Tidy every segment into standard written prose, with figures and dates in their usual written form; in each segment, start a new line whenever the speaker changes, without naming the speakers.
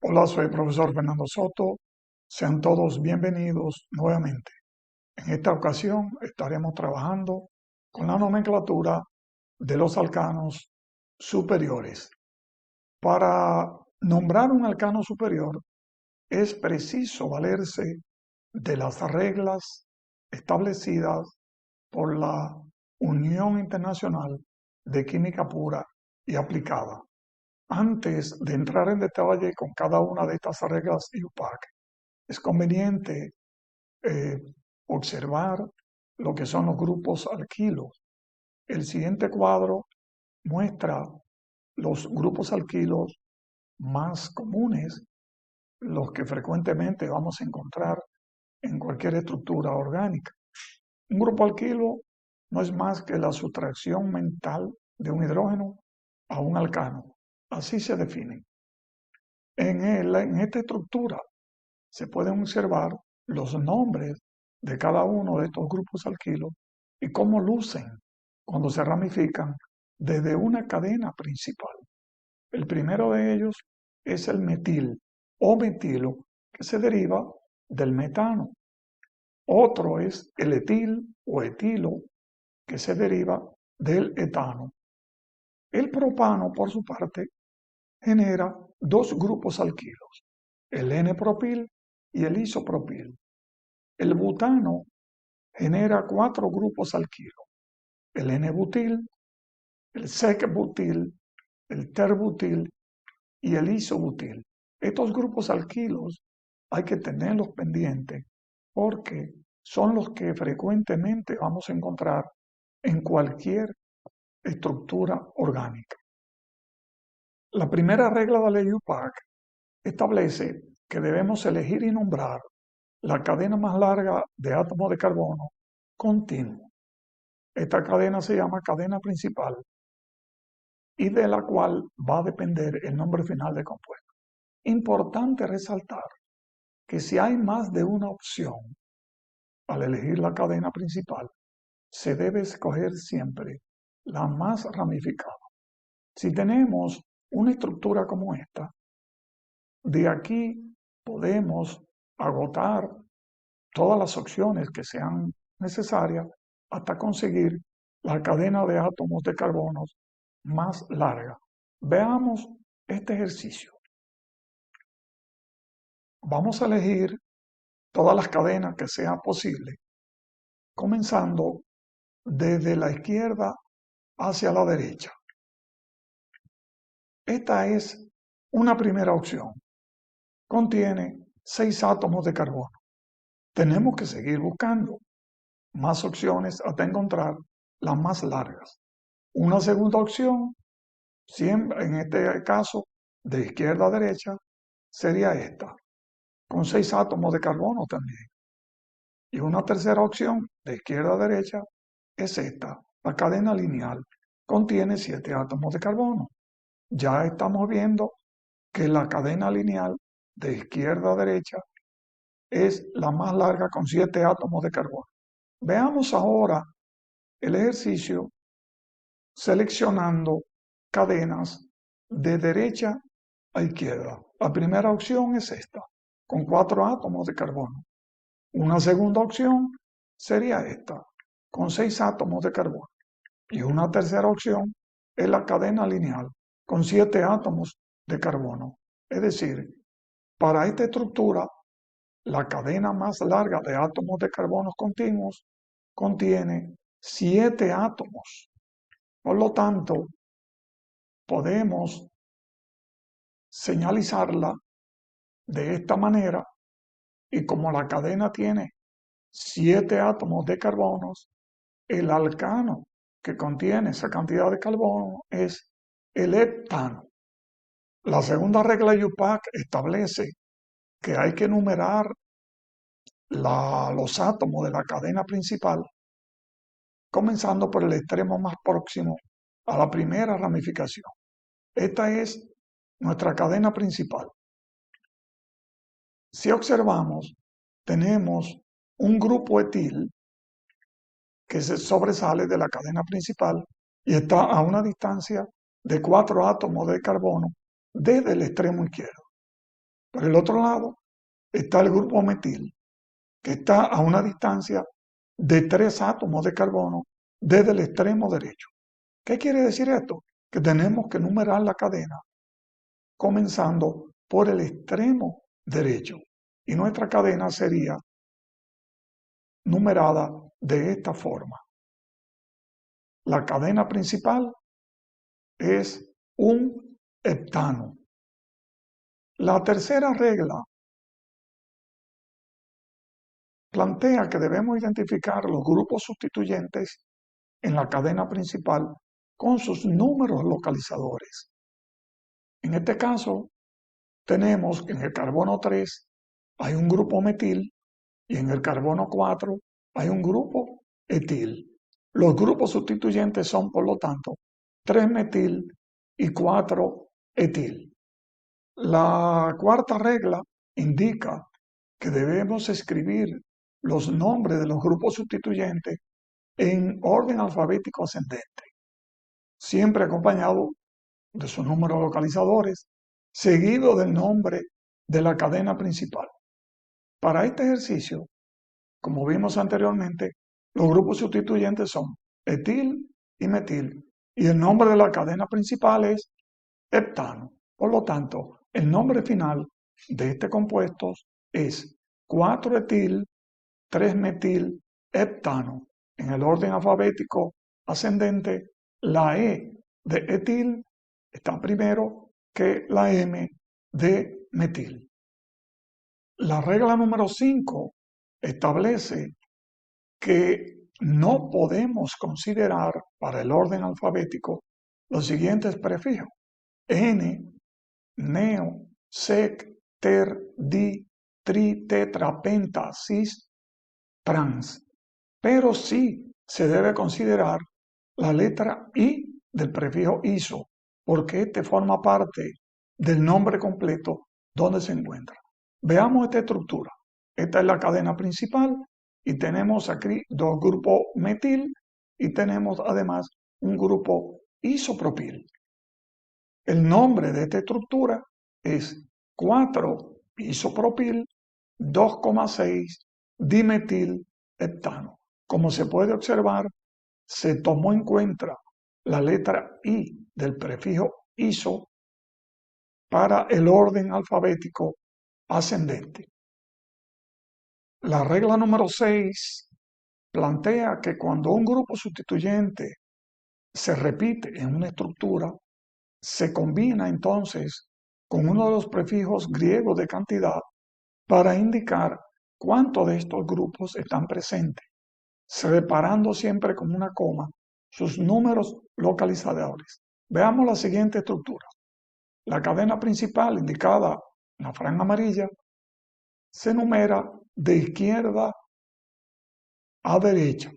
Hola, soy el profesor Fernando Soto. Sean todos bienvenidos nuevamente. En esta ocasión estaremos trabajando con la nomenclatura de los alcanos superiores. Para nombrar un alcano superior es preciso valerse de las reglas establecidas por la Unión Internacional de Química Pura y Aplicada. Antes de entrar en detalle con cada una de estas reglas IUPAC, es conveniente eh, observar lo que son los grupos alquilos. El siguiente cuadro muestra los grupos alquilos más comunes, los que frecuentemente vamos a encontrar en cualquier estructura orgánica. Un grupo alquilo no es más que la sustracción mental de un hidrógeno a un alcano. Así se define. En esta estructura se pueden observar los nombres de cada uno de estos grupos alquilos y cómo lucen cuando se ramifican desde una cadena principal. El primero de ellos es el metil o metilo, que se deriva del metano. Otro es el etil o etilo, que se deriva del etano. El propano, por su parte, genera dos grupos alquilos, el N-propil y el isopropil. El butano genera cuatro grupos alquilos, el N-butil, el sec-butil, el ter-butil y el isobutil. Estos grupos alquilos hay que tenerlos pendientes porque son los que frecuentemente vamos a encontrar en cualquier estructura orgánica. La primera regla de la IUPAC establece que debemos elegir y nombrar la cadena más larga de átomos de carbono continuo. Esta cadena se llama cadena principal y de la cual va a depender el nombre final del compuesto. Importante resaltar que si hay más de una opción al elegir la cadena principal, se debe escoger siempre la más ramificada. Si tenemos una estructura como esta, de aquí podemos agotar todas las opciones que sean necesarias hasta conseguir la cadena de átomos de carbono más larga. Veamos este ejercicio. Vamos a elegir todas las cadenas que sean posibles, comenzando desde la izquierda hacia la derecha. Esta es una primera opción. Contiene 6 átomos de carbono. Tenemos que seguir buscando más opciones hasta encontrar las más largas. Una segunda opción, siempre en este caso de izquierda a derecha, sería esta, con 6 átomos de carbono también. Y una tercera opción de izquierda a derecha es esta, la cadena lineal, contiene 7 átomos de carbono. Ya estamos viendo que la cadena lineal de izquierda a derecha es la más larga con 7 átomos de carbono. Veamos ahora el ejercicio seleccionando cadenas de derecha a izquierda. La primera opción es esta, con 4 átomos de carbono. Una segunda opción sería esta, con 6 átomos de carbono. Y una tercera opción es la cadena lineal, con 7 átomos de carbono. Es decir, para esta estructura, la cadena más larga de átomos de carbono continuos contiene 7 átomos. Por lo tanto, podemos señalizarla de esta manera y como la cadena tiene 7 átomos de carbono, el alcano que contiene esa cantidad de carbono es el heptano. La segunda regla IUPAC establece que hay que numerar los átomos de la cadena principal, comenzando por el extremo más próximo a la primera ramificación. Esta es nuestra cadena principal. Si observamos, tenemos un grupo etil que se sobresale de la cadena principal y está a una distancia de 4 átomos de carbono desde el extremo izquierdo. Por el otro lado está el grupo metil, que está a una distancia de 3 átomos de carbono desde el extremo derecho. ¿Qué quiere decir esto? Que tenemos que numerar la cadena comenzando por el extremo derecho. Y nuestra cadena sería numerada de esta forma. La cadena principal es un heptano. La tercera regla plantea que debemos identificar los grupos sustituyentes en la cadena principal con sus números localizadores. En este caso, tenemos que en el carbono 3 hay un grupo metil y en el carbono 4 hay un grupo etil. Los grupos sustituyentes son, por lo tanto, 3-metil y 4-etil. La cuarta regla indica que debemos escribir los nombres de los grupos sustituyentes en orden alfabético ascendente, siempre acompañado de sus números localizadores, seguido del nombre de la cadena principal. Para este ejercicio, como vimos anteriormente, los grupos sustituyentes son etil y metil, y el nombre de la cadena principal es heptano. Por lo tanto, el nombre final de este compuesto es 4-etil, 3-metil, heptano. En el orden alfabético ascendente, la E de etil está primero que la M de metil. La regla número 5 establece que no podemos considerar para el orden alfabético los siguientes prefijos: N, neo, sec, ter, di, tri, tetra, penta, cis, trans. Pero sí se debe considerar la letra I del prefijo iso, porque este forma parte del nombre completo donde se encuentra. Veamos esta estructura. Esta es la cadena principal y tenemos aquí dos grupos metil y tenemos además un grupo isopropil. El nombre de esta estructura es 4-isopropil 2,6 dimetil heptano. Como se puede observar, se tomó en cuenta la letra I del prefijo iso para el orden alfabético ascendente. La regla número 6 plantea que cuando un grupo sustituyente se repite en una estructura, se combina entonces con uno de los prefijos griegos de cantidad para indicar cuántos de estos grupos están presentes, separando siempre con una coma sus números localizadores. Veamos la siguiente estructura. La cadena principal, indicada en la franja amarilla, se numera de izquierda a derecha.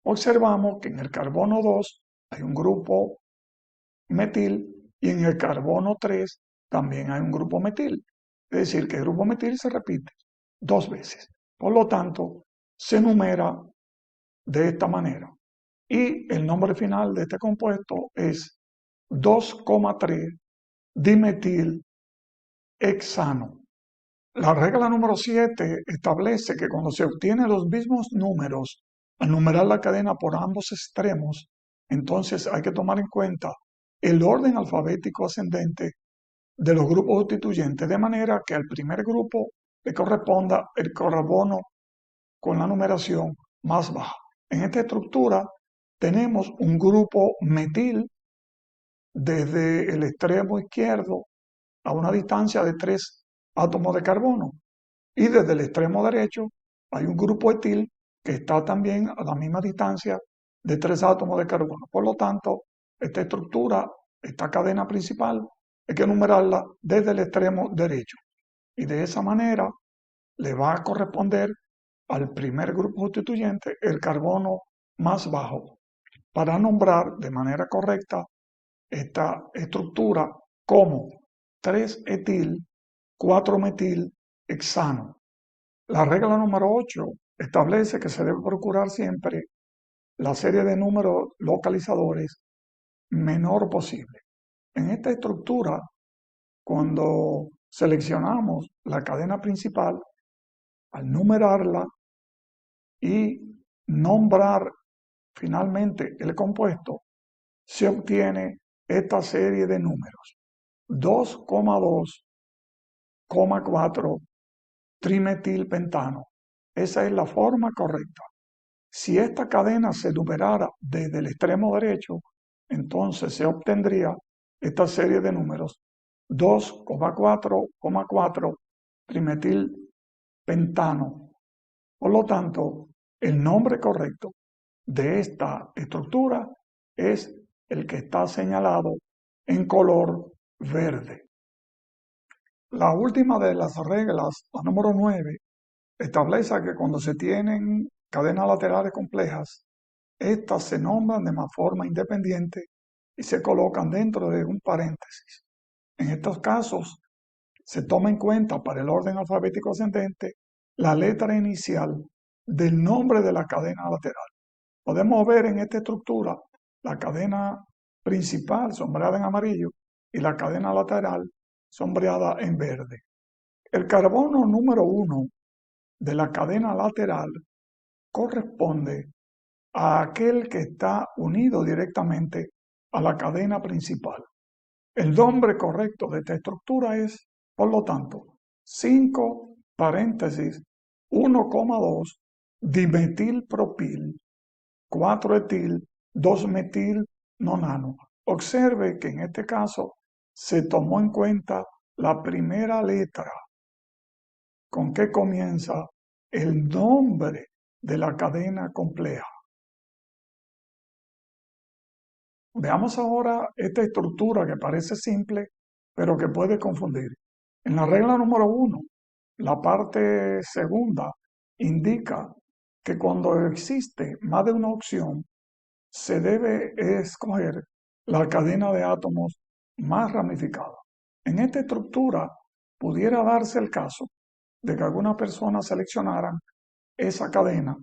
Observamos que en el carbono 2 hay un grupo metil y en el carbono 3 también hay un grupo metil. Es decir, que el grupo metil se repite 2 veces. Por lo tanto, se numera de esta manera. Y el nombre final de este compuesto es 2,3 dimetil hexano. La regla número 7 establece que cuando se obtienen los mismos números al numerar la cadena por ambos extremos, entonces hay que tomar en cuenta el orden alfabético ascendente de los grupos sustituyentes, de manera que al primer grupo le corresponda el carbono con la numeración más baja. En esta estructura tenemos un grupo metil desde el extremo izquierdo a una distancia de 3 átomos de carbono. Y desde el extremo derecho hay un grupo etil que está también a la misma distancia de 3 átomos de carbono. Por lo tanto, esta estructura, esta cadena principal, hay que numerarla desde el extremo derecho. Y de esa manera le va a corresponder al primer grupo sustituyente el carbono más bajo, para nombrar de manera correcta esta estructura como 3-etil, 4-metil hexano. La regla número 8 establece que se debe procurar siempre la serie de números localizadores menor posible. En esta estructura, cuando Seleccionamos la cadena principal al numerarla y nombrar finalmente el compuesto, se obtiene esta serie de números: 2,2,4 trimetilpentano. Esa es la forma correcta. Si esta cadena se numerara desde el extremo derecho, entonces se obtendría esta serie de números: 2,4,4 trimetilpentano. Por lo tanto, el nombre correcto de esta estructura es el que está señalado en color verde. La última de las reglas, la número 9, establece que cuando se tienen cadenas laterales complejas, estas se nombran de forma independiente y se colocan dentro de un paréntesis. En estos casos, se toma en cuenta para el orden alfabético ascendente la letra inicial del nombre de la cadena lateral. Podemos ver en esta estructura la cadena principal sombreada en amarillo y la cadena lateral sombreada en verde. El carbono número 1 de la cadena lateral corresponde a aquel que está unido directamente a la cadena principal. El nombre correcto de esta estructura es, por lo tanto, 5 paréntesis 1,2 dimetilpropil 4-etil 2-metil nonano. Observe que en este caso se tomó en cuenta la primera letra con que comienza el nombre de la cadena compleja. Veamos ahora esta estructura que parece simple, pero que puede confundir. En la regla número 1, la parte segunda indica que cuando existe más de una opción, se debe escoger la cadena de átomos más ramificada. En esta estructura pudiera darse el caso de que algunas personas seleccionaran esa cadena,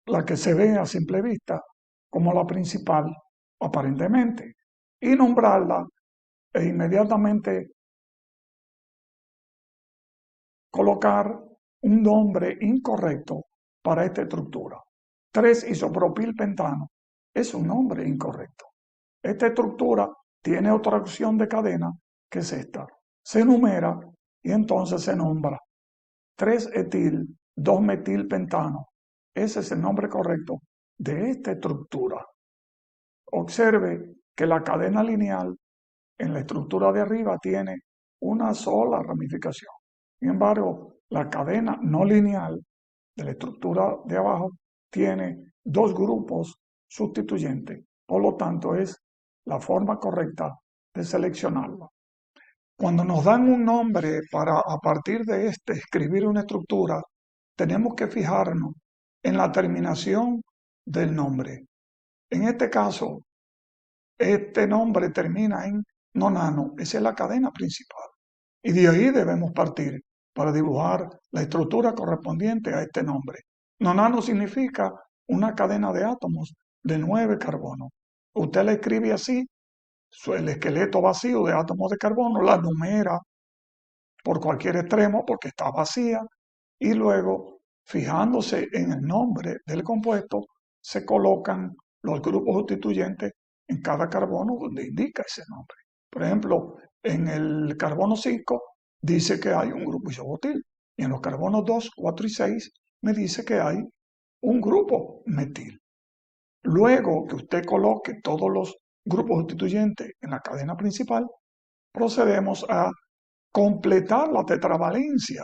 la que se ve a simple vista como la principal aparentemente, y nombrarla e inmediatamente colocar un nombre incorrecto para esta estructura. 3-isopropilpentano es un nombre incorrecto. Esta estructura tiene otra opción de cadena que es esta. Se numera y entonces se nombra 3-etil 2-metilpentano. Ese es el nombre correcto de esta estructura. Observe que la cadena lineal en la estructura de arriba tiene una sola ramificación. Sin embargo, la cadena no lineal de la estructura de abajo tiene dos grupos sustituyentes. Por lo tanto, es la forma correcta de seleccionarla. Cuando nos dan un nombre para a partir de este escribir una estructura, tenemos que fijarnos en la terminación del nombre. En este caso, este nombre termina en nonano, esa es la cadena principal. Y de ahí debemos partir para dibujar la estructura correspondiente a este nombre. Nonano significa una cadena de átomos de 9 carbonos. Usted la escribe así, el esqueleto vacío de átomos de carbono, la numera por cualquier extremo porque está vacía y luego, fijándose en el nombre del compuesto, se colocan los grupos sustituyentes en cada carbono donde indica ese nombre. Por ejemplo, en el carbono 5 dice que hay un grupo isobutil y en los carbonos 2, 4 y 6 me dice que hay un grupo metil. Luego que usted coloque todos los grupos sustituyentes en la cadena principal, procedemos a completar la tetravalencia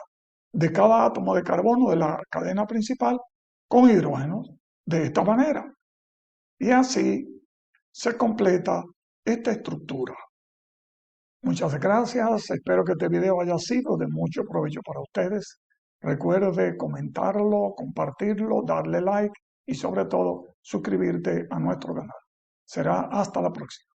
de cada átomo de carbono de la cadena principal con hidrógenos de esta manera. Y así se completa esta estructura. Muchas gracias, espero que este video haya sido de mucho provecho para ustedes. Recuerde comentarlo, compartirlo, darle like y sobre todo suscribirte a nuestro canal. Será hasta la próxima.